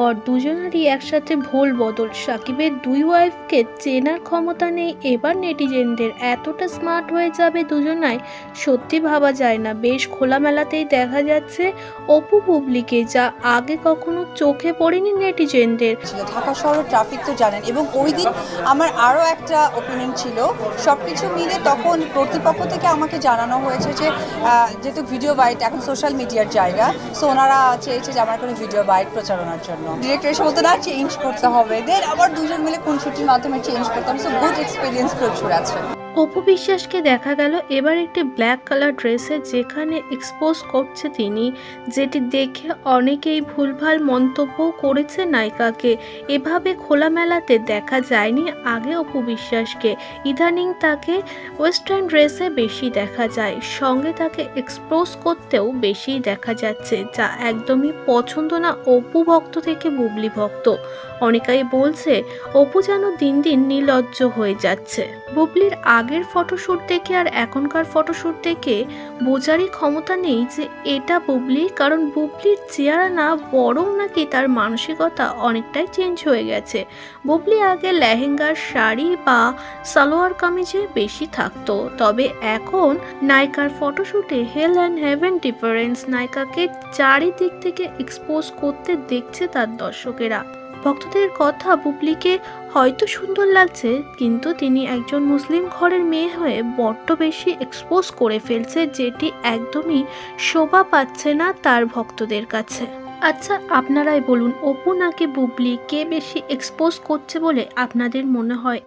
পর দুজনেরই একসাথে ভোল বদল। সাকিবের দুই ওয়াইফকে চেনার ক্ষমতা নেই এবার নেটিজেনদের। এতটা স্মার্ট হয়ে যাবে দুজনাই সত্যি ভাবা যায় না। বেশ খোলামেলাতেই দেখা যাচ্ছে অপু বুবলিকে, যা আগে কখনো চোখে পড়েনি নেটিজেনদের। ঢাকা শহরের ট্রাফিক তো জানেন, এবং ওই দিন আমার আরও একটা ওপিনিয়ন ছিল। সব কিছু মিলে তখন কর্তৃপক্ষ থেকে আমাকে জানানো হয়েছে যে যেহেতু ভিডিও বাইট এখন সোশ্যাল মিডিয়ার জায়গা, সো ওনারা চেয়েছে যে আমার কোনো ভিডিও বাইট প্রচারণার জন্য। ডিরেক্টর এসে বলতে না চেঞ্জ করতে হবে, দেন আবার দুজন মিলে কোন ছুটির মাধ্যমে চেঞ্জ করতে হবে। সো গুড এক্সপিরিয়েন্স প্রচুর আছে। অপু বিশ্বাসকে দেখা গেল এবার একটি ব্ল্যাক কালার ড্রেসে, যেখানে এক্সপোজ করছে তিনি, যেটি দেখে অনেকেই ভুলভাল মন্তব্য করেছে নায়িকাকে। এভাবে খোলামেলাতে দেখা যায়নি আগে অপু বিশ্বাসকে। ইদানিং তাকে ওয়েস্টার্ন ড্রেসে বেশি দেখা যায়, সঙ্গে তাকে এক্সপোজ করতেও বেশি দেখা যাচ্ছে, যা একদমই পছন্দ না অপু ভক্ত থেকে বুবলি ভক্ত। অনেকেই বলছে অপু যেন দিন দিন নির্লজ্জ হয়ে যাচ্ছে। বুবলির আগের ফটোশ্যুট দেখে আর এখনকার ফটোশ্যুট দেখে বোঝারই ক্ষমতা নেই যে এটা বুবলি, কারণ বুবলির চেহারা না, বরং নাকি তার মানসিকতা অনেকটাই চেঞ্জ হয়ে গেছে। বুবলি আগে লেহেঙ্গার শাড়ি বা সালোয়ার কামিজে বেশি থাকতো, তবে এখন নায়িকার ফটোশ্যুটে হেল অ্যান্ড হেভেন ডিফারেন্স। নায়িকাকে চারিদিক থেকে এক্সপোজ করতে দেখছে তার দর্শকেরা। ভক্তদের কথা, বুবলিকে হয়তো সুন্দর লাগছে, কিন্তু তিনি একজন মুসলিম ঘরের মেয়ে হয়ে বড্ড বেশি এক্সপোজ করে ফেলছে, যেটি একদমই শোভা পাচ্ছে না তার ভক্তদের কাছে। আচ্ছা, আপনারাই বলুন, অপু নাকি বুবলি কে বেশি এক্সপোজ করছে বলে আপনাদের মনে হয়?